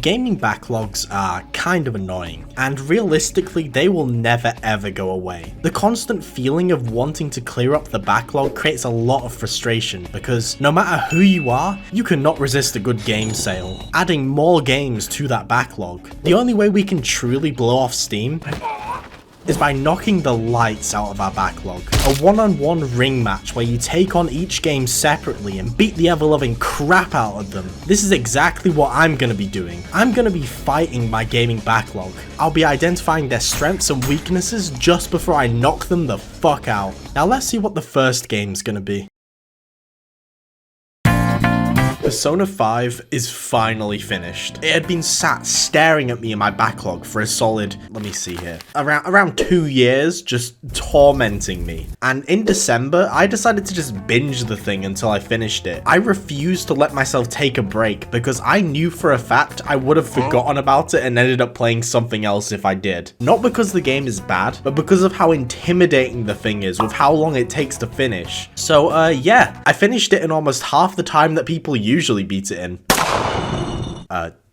Gaming backlogs are kind of annoying, and realistically they will never ever go away. The constant feeling of wanting to clear up the backlog creates a lot of frustration because no matter who you are, you cannot resist a good game sale. Adding more games to that backlog. The only way we can truly blow off steam is by knocking the lights out of our backlog. A one-on-one ring match where you take on each game separately and beat the ever-loving crap out of them. This is exactly what I'm gonna be doing. I'm gonna be fighting my gaming backlog. I'll be identifying their strengths and weaknesses just before I knock them the fuck out. Now let's see what the first game's gonna be. Persona 5 is finally finished. It had been sat staring at me in my backlog for a solid, let me see here, around 2 years, just tormenting me. And in December, I decided to just binge the thing until I finished it. I refused to let myself take a break because I knew for a fact I would have forgotten about it and ended up playing something else if I did. Not because the game is bad, but because of how intimidating the thing is with how long it takes to finish. So yeah, I finished it in almost half the time that people usually beat it in.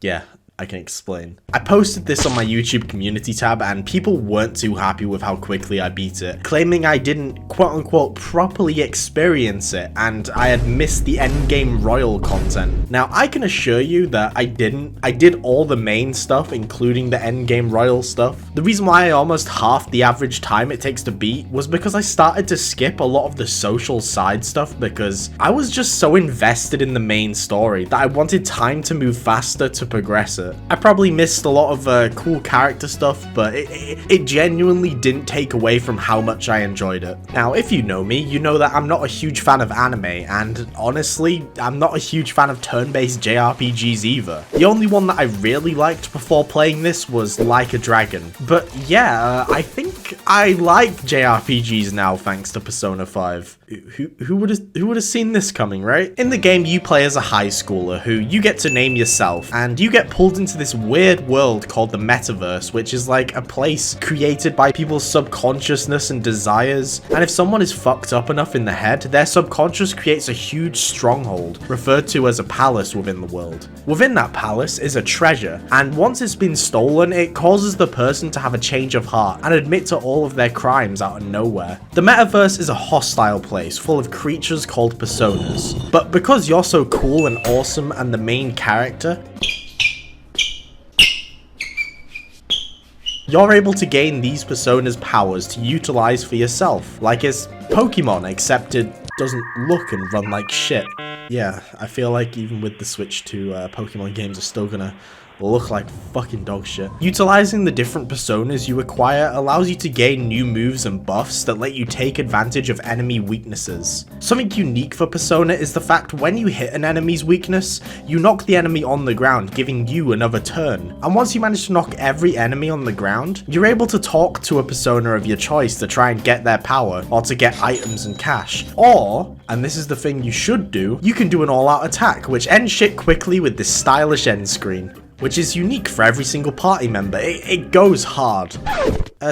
Yeah, I can explain. I posted this on my YouTube community tab and people weren't too happy with how quickly I beat it, claiming I didn't quote-unquote properly experience it and I had missed the endgame royal content. Now I can assure you that I didn't. I did all the main stuff, including the endgame royal stuff. The reason why I almost half the average time it takes to beat was because I started to skip a lot of the social side stuff because I was just so invested in the main story that I wanted time to move faster to progress it. I probably missed a lot of cool character stuff, but it genuinely didn't take away from how much I enjoyed it. Now, if you know me, you know that I'm not a huge fan of anime, and honestly, I'm not a huge fan of turn-based JRPGs either. The only one that I really liked before playing this was Like a Dragon. But yeah, I think I like JRPGs now thanks to Persona 5. Who would have seen this coming, right? In the game, you play as a high schooler who you get to name yourself, and you get pulled into this weird world called the metaverse, which is like a place created by people's subconsciousness and desires. And if someone is fucked up enough in the head, their subconscious creates a huge stronghold, referred to as a palace within the world. Within that palace is a treasure, and once it's been stolen, it causes the person to have a change of heart and admit to all of their crimes out of nowhere. The metaverse is a hostile place full of creatures called personas. But because you're so cool and awesome and the main character, you're able to gain these personas' powers to utilize for yourself, like it's Pokemon, except it doesn't look and run like shit. Yeah, I feel like even with the Switch 2, Pokemon games are still gonna look like fucking dog shit. Utilizing the different personas you acquire allows you to gain new moves and buffs that let you take advantage of enemy weaknesses. Something unique for Persona is the fact when you hit an enemy's weakness, you knock the enemy on the ground, giving you another turn. And once you manage to knock every enemy on the ground, you're able to talk to a persona of your choice to try and get their power, or to get items and cash. Or, and this is the thing you should do, you can do an all-out attack, which ends shit quickly with this stylish end screen, which is unique for every single party member. It goes hard.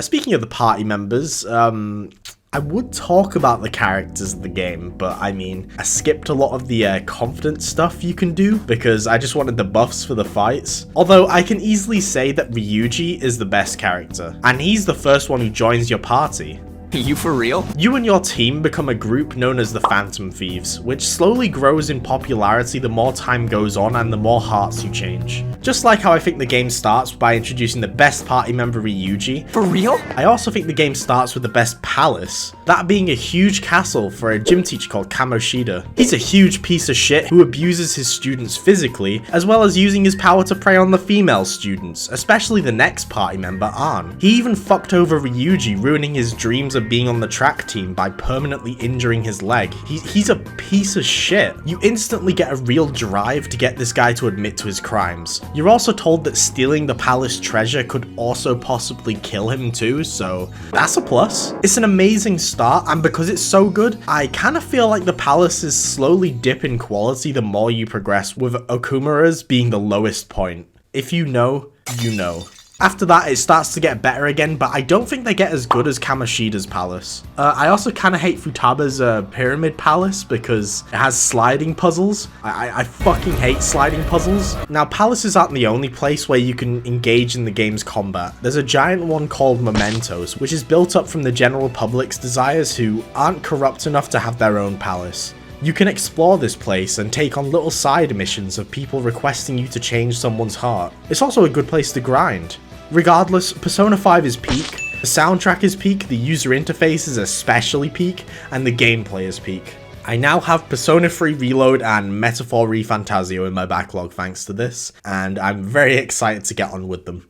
Speaking of the party members, I would talk about the characters of the game, but I mean, I skipped a lot of the confidence stuff you can do because I just wanted the buffs for the fights. Although I can easily say that Ryuji is the best character, and he's the first one who joins your party. You for real? You and your team become a group known as the Phantom Thieves, which slowly grows in popularity the more time goes on and the more hearts you change. Just like how I think the game starts by introducing the best party member Ryuji. For real? I also think the game starts with the best palace, that being a huge castle for a gym teacher called Kamoshida. He's a huge piece of shit who abuses his students physically, as well as using his power to prey on the female students, especially the next party member, Ann. He even fucked over Ryuji, ruining his dreams of being on the track team by permanently injuring his leg. He's a piece of shit. You instantly get a real drive to get this guy to admit to his crimes. You're also told that stealing the palace treasure could also possibly kill him too, so that's a plus. It's an amazing start, and because it's so good, I kind of feel like the palaces slowly dip in quality the more you progress, with Okumura's being the lowest point. If you know, you know. After that, it starts to get better again, but I don't think they get as good as Kamoshida's palace. I also kind of hate Futaba's pyramid palace because it has sliding puzzles. I fucking hate sliding puzzles. Now, palaces aren't the only place where you can engage in the game's combat. There's a giant one called Mementos, which is built up from the general public's desires who aren't corrupt enough to have their own palace. You can explore this place and take on little side missions of people requesting you to change someone's heart. It's also a good place to grind. Regardless, Persona 5 is peak, the soundtrack is peak, the user interface is especially peak, and the gameplay is peak. I now have Persona 3 Reload and Metaphor ReFantazio in my backlog thanks to this, and I'm very excited to get on with them.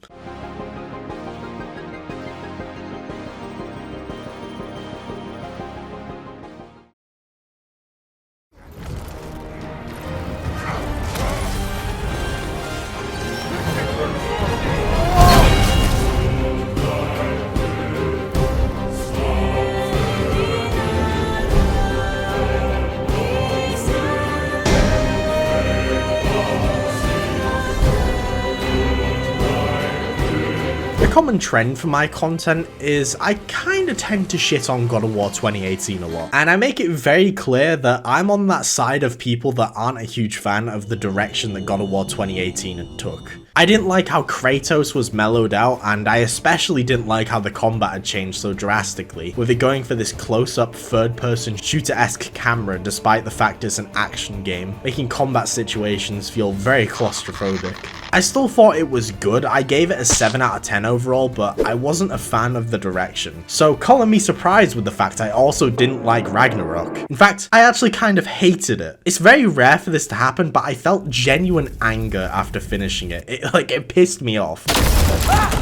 A common trend for my content is I kinda tend to shit on God of War 2018 a lot, and I make it very clear that I'm on that side of people that aren't a huge fan of the direction that God of War 2018 took. I didn't like how Kratos was mellowed out, and I especially didn't like how the combat had changed so drastically, with it going for this close-up third-person shooter-esque camera despite the fact it's an action game, making combat situations feel very claustrophobic. I still thought it was good. I gave it a 7 out of 10 overall, but I wasn't a fan of the direction. So color me surprised with the fact I also didn't like Ragnarok. In fact, I actually kind of hated it. It's very rare for this to happen, but I felt genuine anger after finishing it. It pissed me off.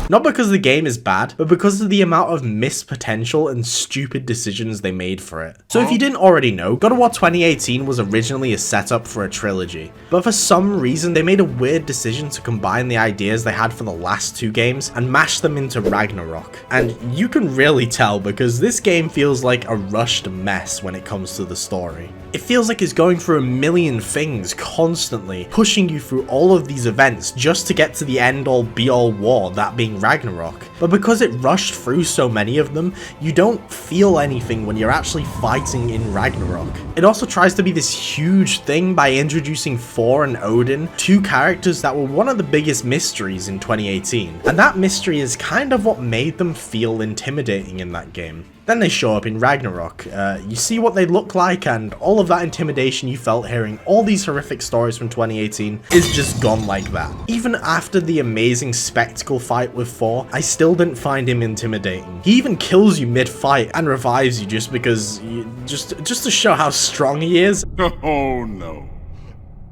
Not because the game is bad, but because of the amount of missed potential and stupid decisions they made for it. So if you didn't already know, God of War 2018 was originally a setup for a trilogy, but for some reason they made a weird decision to combine the ideas they had for the last two games and mash them into Ragnarok. And you can really tell because this game feels like a rushed mess when it comes to the story. It feels like it's going through a million things constantly, pushing you through all of these events just to get to the end-all be-all war, that being Ragnarok. But because it rushed through so many of them, you don't feel anything when you're actually fighting in Ragnarok. It also tries to be this huge thing by introducing Thor and Odin, two characters that were one of the biggest mysteries in 2018. And that mystery is kind of what made them feel intimidating in that game. Then they show up in Ragnarok, you see what they look like, and all of that intimidation you felt hearing all these horrific stories from 2018 is just gone like that. Even after the amazing spectacle fight with Thor, I still didn't find him intimidating. He even kills you mid-fight and revives you just because, just to show how strong he is. Oh no,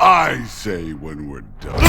I say when we're done.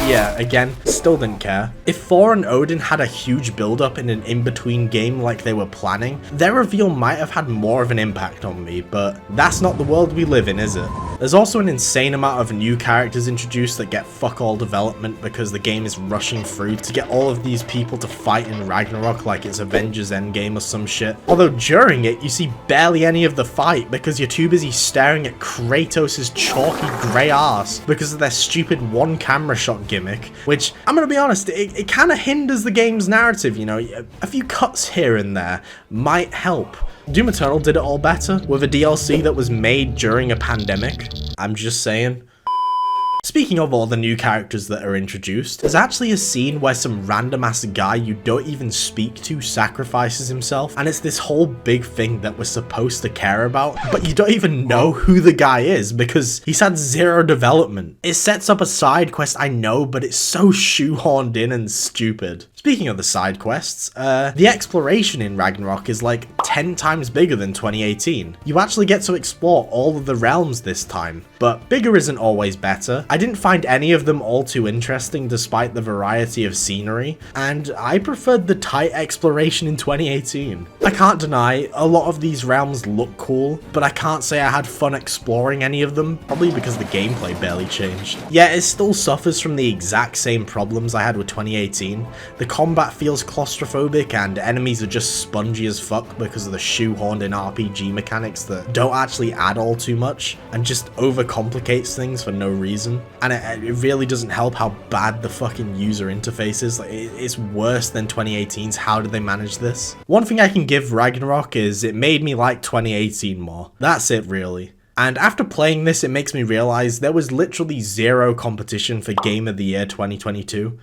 Yeah, again, still didn't care. If Thor and Odin had a huge build-up in an in-between game like they were planning, their reveal might have had more of an impact on me, but that's not the world we live in, is it? There's also an insane amount of new characters introduced that get fuck all development because the game is rushing through to get all of these people to fight in Ragnarok like it's Avengers Endgame or some shit. Although during it, you see barely any of the fight because you're too busy staring at Kratos' chalky grey arse because of their stupid one camera shot gimmick, which, I'm gonna be honest, it kind of hinders the game's narrative, you know. A few cuts here and there might help. Doom Eternal did it all better, with a DLC that was made during a pandemic. I'm just saying. Speaking of all the new characters that are introduced, there's actually a scene where some random ass guy you don't even speak to sacrifices himself, and it's this whole big thing that we're supposed to care about, but you don't even know who the guy is because he's had zero development. It sets up a side quest, I know, but it's so shoehorned in and stupid. Speaking of the side quests, the exploration in Ragnarok is like 10 times bigger than 2018. You actually get to explore all of the realms this time, but bigger isn't always better. I didn't find any of them all too interesting despite the variety of scenery, and I preferred the tight exploration in 2018. I can't deny, a lot of these realms look cool, but I can't say I had fun exploring any of them, probably because the gameplay barely changed. Yeah, it still suffers from the exact same problems I had with 2018. The combat feels claustrophobic and enemies are just spongy as fuck because of the shoehorned in RPG mechanics that don't actually add all too much and just overcomplicates things for no reason. and it really doesn't help how bad the fucking user interface is. Like, it's worse than 2018's. How did they manage this? One thing I can give Ragnarok is it made me like 2018 more. That's it, really. And after playing this, it makes me realize there was literally zero competition for Game of the Year 2022.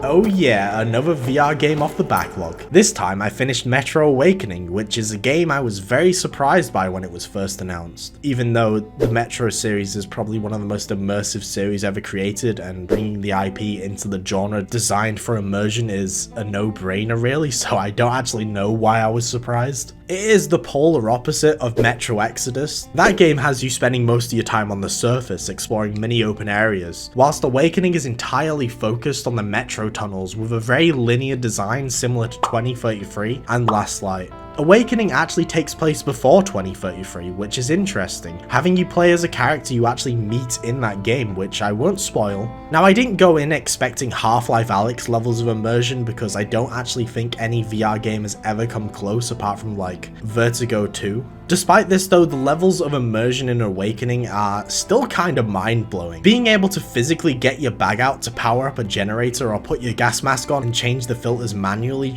Oh yeah, another VR game off the backlog. This time I finished Metro Awakening, which is a game I was very surprised by when it was first announced. Even though the Metro series is probably one of the most immersive series ever created, and bringing the IP into the genre designed for immersion is a no-brainer really, so I don't actually know why I was surprised. It is the polar opposite of Metro Exodus. That game has you spending most of your time on the surface, exploring many open areas, whilst Awakening is entirely focused on the Metro tunnels with a very linear design similar to 2033 and Last Light. Awakening actually takes place before 2033, which is interesting, having you play as a character you actually meet in that game, which I won't spoil. Now, I didn't go in expecting Half-Life Alyx levels of immersion because I don't actually think any VR game has ever come close apart from like Vertigo 2. Despite this though, the levels of immersion in Awakening are still kind of mind-blowing. Being able to physically get your bag out to power up a generator or put your gas mask on and change the filters manually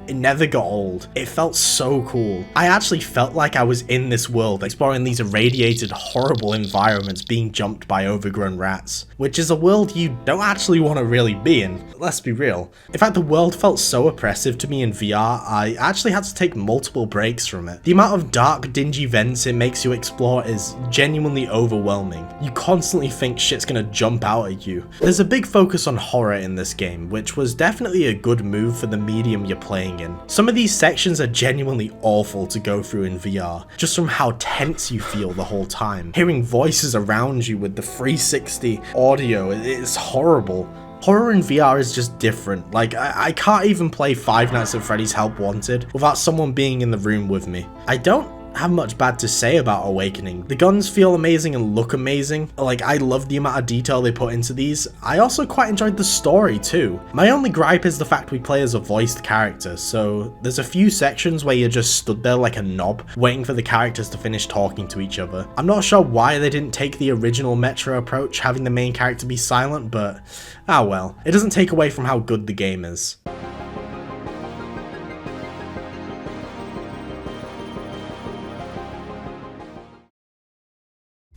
it never got old. It felt so cool. I actually felt like I was in this world, exploring these irradiated, horrible environments being jumped by overgrown rats, which is a world you don't actually want to really be in. Let's be real. In fact, the world felt so oppressive to me in VR, I actually had to take multiple breaks from it. The amount of dark, dingy vents it makes you explore is genuinely overwhelming. You constantly think shit's gonna jump out at you. There's a big focus on horror in this game, which was definitely a good move for the medium you're playing in. Some of these sections are genuinely awful to go through in VR, just from how tense you feel the whole time. Hearing voices around you with the 360 audio, it's horrible. Horror in VR is just different. Like, I can't even play Five Nights at Freddy's Help Wanted without someone being in the room with me. I don't have much bad to say about Awakening. The guns feel amazing and look amazing. Like, I love the amount of detail they put into these. I also quite enjoyed the story too. My only gripe is the fact we play as a voiced character, so there's a few sections where you're just stood there like a knob, waiting for the characters to finish talking to each other. I'm not sure why they didn't take the original Metro approach, having the main character be silent, but ah well. It doesn't take away from how good the game is.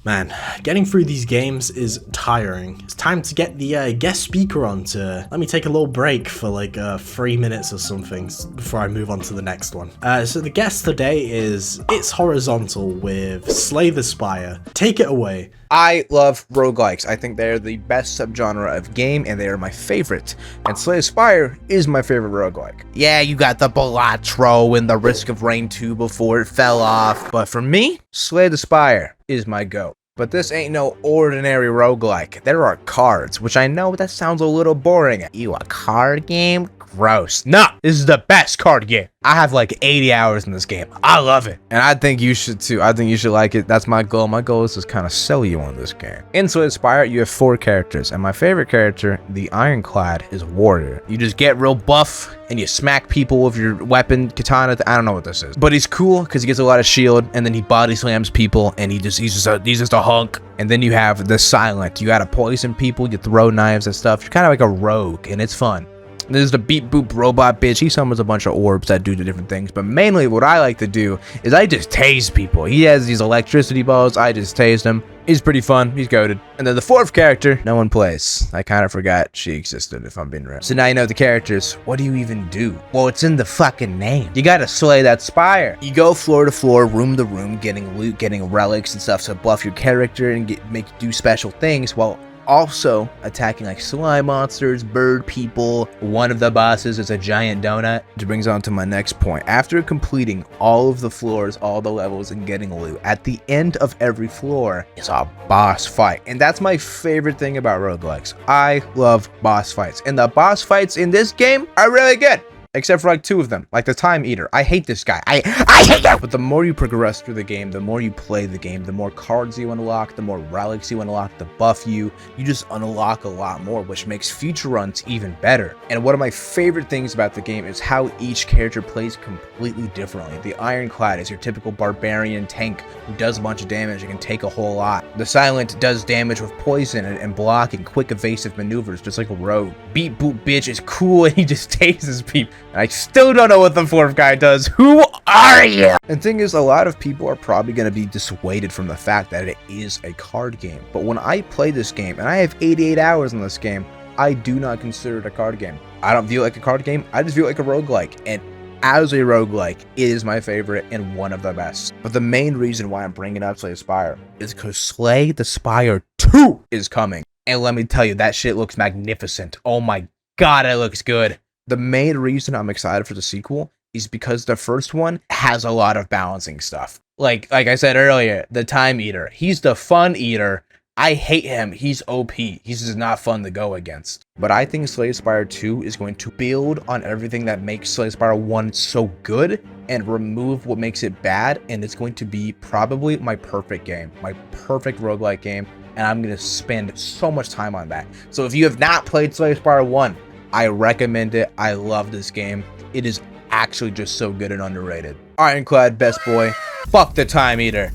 Man, getting through these games is tiring. It's time to get the guest speaker on to let me take a little break for like 3 minutes or something before I move on to the next one. So the guest today is ItsHorizontal with Slay The Spire. Take it away. I love roguelikes. I think they're the best subgenre of game, and they are my favorite. And Slay The Spire is my favorite roguelike. Yeah, you got the Balatro and the Risk of Rain 2 before it fell off, but for me, Slay The Spire is my go. But this ain't no ordinary roguelike. There are cards, which I know that sounds a little boring. You, a card game? Gross. No, this is the best card game. I have like 80 hours in this game. I love it. And I think you should too. I think you should like it. That's my goal. My goal is to kind of sell you on this game. In Slay The Spire, you have 4 characters. And my favorite character, the Ironclad, is Warrior. You just get real buff and you smack people with your weapon, katana. I don't know what this is. But he's cool because he gets a lot of shield, and then he body slams people, and he's just a hunk. And then you have the Silent. You gotta poison people, you throw knives and stuff. You're kind of like a rogue, and it's fun. There's the beep boop robot bitch. He summons a bunch of orbs that do the different things. But mainly what I like to do is I just tase people. He has these electricity balls. I just tase him. He's pretty fun. He's goated. And then the 4th character, no one plays. I kind of forgot she existed, if I'm being real. So now you know the characters. What do you even do? Well, it's in the fucking name. You gotta slay that spire. You go floor to floor, room to room, getting loot, getting relics and stuff to buff your character and make you do special things while also attacking like slime monsters, bird people. One of the bosses is a giant donut. Which brings on to my next point. After completing all of the floors, all the levels, and getting loot, at the end of every floor is a boss fight. And that's my favorite thing about roguelikes. I love boss fights. And the boss fights in this game are really good. except for like 2 of them, like the Time Eater. I hate this guy. I hate him. But the more you progress through the game, the more you play the game, the more cards you unlock, the more relics you unlock, the buff you just unlock a lot more, which makes future runs even better. And one of my favorite things about the game is how each character plays completely differently. The Ironclad is your typical barbarian tank who does a bunch of damage and can take a whole lot. The Silent does damage with poison and block and quick evasive maneuvers, just like a rogue. Beat Boot Bitch is cool and he just tases people. And I still don't know what the 4th guy does. Who are you? And thing is, a lot of people are probably going to be dissuaded from the fact that it is a card game. But when I play this game, and I have 88 hours in this game, I do not consider it a card game. I don't view it like a card game. I just view it like a roguelike. And as a roguelike, it is my favorite and one of the best. But the main reason why I'm bringing up Slay the Spire is because Slay the Spire 2 is coming. And let me tell you, that shit looks magnificent. Oh my god, it looks good. The main reason I'm excited for the sequel is because the first one has a lot of balancing stuff. Like I said earlier, the Time Eater. He's the fun eater. I hate him. He's OP. He's just not fun to go against. But I think Slay the Spire 2 is going to build on everything that makes Slay the Spire 1 so good and remove what makes it bad. And it's going to be probably my perfect game, my perfect roguelike game. And I'm going to spend so much time on that. So if you have not played Slay the Spire 1, I recommend it. I love this game. It is actually just so good and underrated. Ironclad, best boy. Fuck the Time Eater.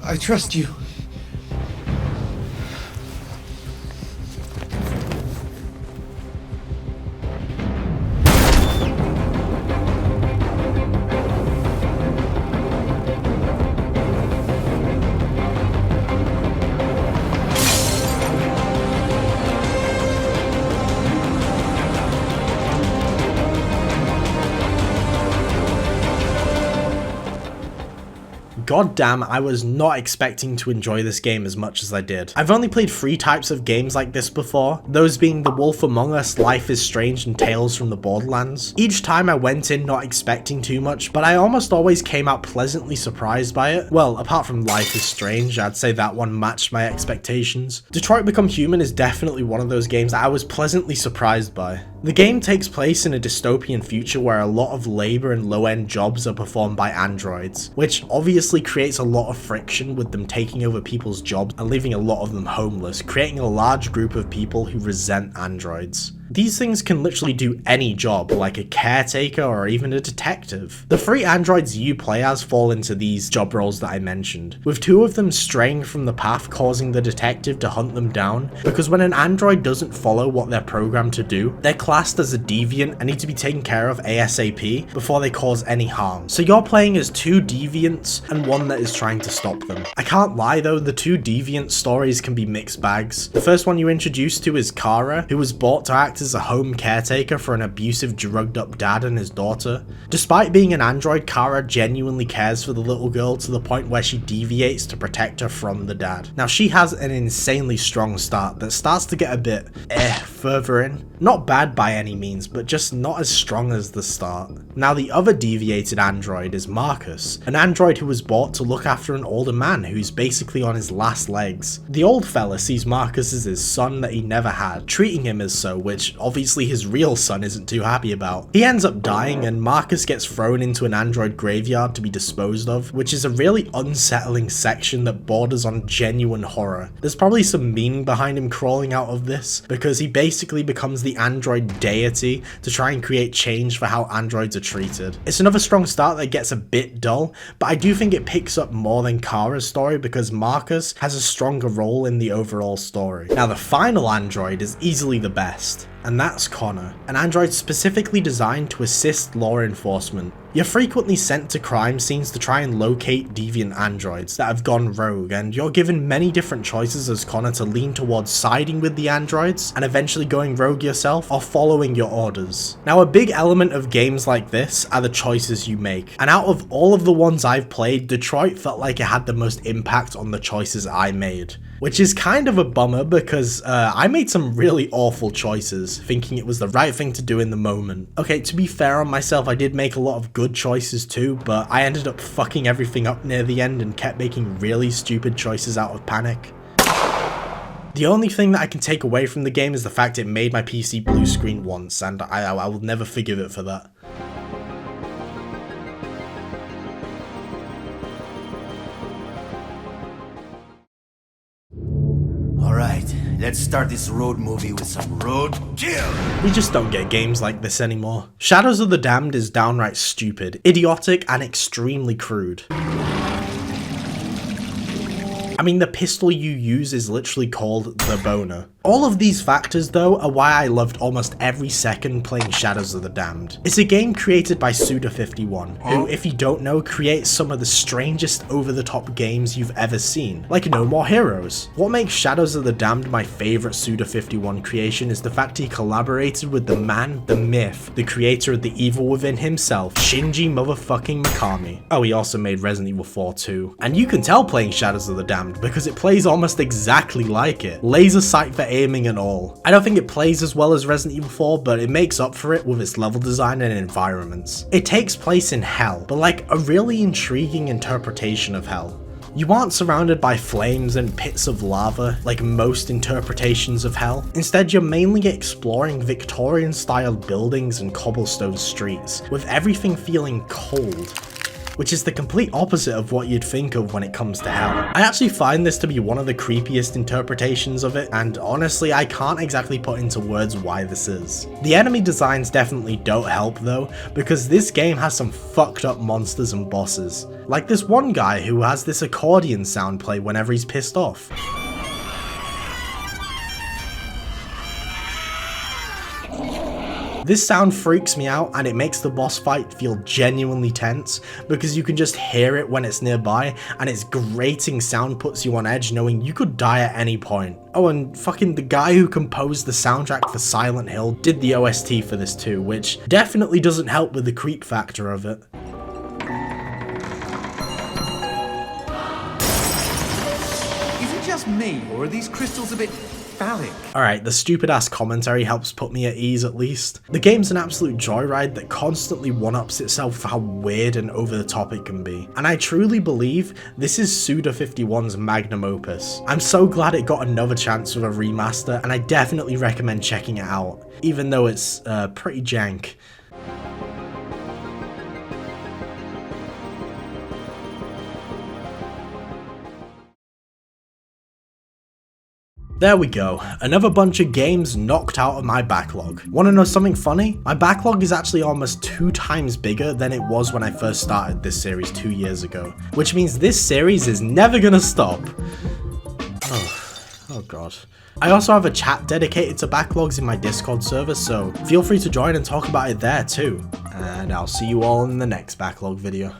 I trust you. God damn, I was not expecting to enjoy this game as much as I did. I've only played 3 types of games like this before, those being The Wolf Among Us, Life is Strange, and Tales from the Borderlands. Each time I went in not expecting too much, but I almost always came out pleasantly surprised by it. Well, apart from Life is Strange, I'd say that one matched my expectations. Detroit Become Human is definitely one of those games that I was pleasantly surprised by. The game takes place in a dystopian future where a lot of labor and low-end jobs are performed by androids, which obviously creates a lot of friction with them taking over people's jobs and leaving a lot of them homeless, creating a large group of people who resent androids. These things can literally do any job, like a caretaker or even a detective. The 3 androids you play as fall into these job roles that I mentioned, with 2 of them straying from the path, causing the detective to hunt them down, because when an android doesn't follow what they're programmed to do, they're classed as a deviant and need to be taken care of ASAP before they cause any harm. So you're playing as 2 deviants and one that is trying to stop them. I can't lie though, the 2 deviant stories can be mixed bags. The first one you're introduced to is Kara, who was bought to act as a home caretaker for an abusive, drugged up dad and his daughter. Despite being an android, Kara genuinely cares for the little girl to the point where she deviates to protect her from the dad. Now she has an insanely strong start that starts to get a bit further in. Not bad by any means, but just not as strong as the start. Now the other deviated android is Marcus, an android who was bought to look after an older man who's basically on his last legs. The old fella sees Marcus as his son that he never had, treating him as so, which obviously his real son isn't too happy about. He ends up dying and Marcus gets thrown into an android graveyard to be disposed of, which is a really unsettling section that borders on genuine horror. There's probably some meaning behind him crawling out of this, because he basically becomes the android deity to try and create change for how androids are treated. It's another strong start that gets a bit dull, but I do think it picks up more than Kara's story because Marcus has a stronger role in the overall story. Now the final android is easily the best, and that's Connor, an android specifically designed to assist law enforcement. You're frequently sent to crime scenes to try and locate deviant androids that have gone rogue, and you're given many different choices as Connor to lean towards siding with the androids and eventually going rogue yourself, or following your orders. Now a big element of games like this are the choices you make, and out of all of the ones I've played, Detroit felt like it had the most impact on the choices I made. Which is kind of a bummer because I made some really awful choices, thinking it was the right thing to do in the moment. Okay, to be fair on myself, I did make a lot of good choices too, but I ended up fucking everything up near the end and kept making really stupid choices out of panic. The only thing that I can take away from the game is the fact it made my PC blue screen once, and I will never forgive it for that. Alright, let's start this road movie with some road kill! We just don't get games like this anymore. Shadows of the Damned is downright stupid, idiotic, and extremely crude. I mean, the pistol you use is literally called the boner. All of these factors, though, are why I loved almost every second playing Shadows of the Damned. It's a game created by Suda51, who, if you don't know, creates some of the strangest over-the-top games you've ever seen, like No More Heroes. What makes Shadows of the Damned my favourite Suda51 creation is the fact he collaborated with the man, the myth, the creator of the evil within himself, Shinji motherfucking Mikami. Oh, he also made Resident Evil 4 too. And you can tell playing Shadows of the Damned because it plays almost exactly like it. Laser sight for aiming and all. I don't think it plays as well as Resident Evil 4, but it makes up for it with its level design and environments. It takes place in hell, but like a really intriguing interpretation of hell. You aren't surrounded by flames and pits of lava like most interpretations of hell. Instead, you're mainly exploring Victorian-style buildings and cobblestone streets, with everything feeling cold, which is the complete opposite of what you'd think of when it comes to hell. I actually find this to be one of the creepiest interpretations of it, and honestly I can't exactly put into words why this is. The enemy designs definitely don't help though, because this game has some fucked up monsters and bosses. Like this one guy who has this accordion sound play whenever he's pissed off. This sound freaks me out, and it makes the boss fight feel genuinely tense because you can just hear it when it's nearby, and its grating sound puts you on edge knowing you could die at any point. Oh, and fucking the guy who composed the soundtrack for Silent Hill did the OST for this too, which definitely doesn't help with the creep factor of it. Is it just me, or are these crystals a bit phallic? Alright, the stupid ass commentary helps put me at ease at least. The game's an absolute joyride that constantly one-ups itself for how weird and over the top it can be. And I truly believe this is Suda51's magnum opus. I'm so glad it got another chance with a remaster, and I definitely recommend checking it out, even though it's pretty jank. There we go, another bunch of games knocked out of my backlog. Wanna know something funny? My backlog is actually almost 2 times bigger than it was when I first started this series 2 years ago, which means this series is never gonna stop. Oh god. I also have a chat dedicated to backlogs in my Discord server, so feel free to join and talk about it there too. And I'll see you all in the next backlog video.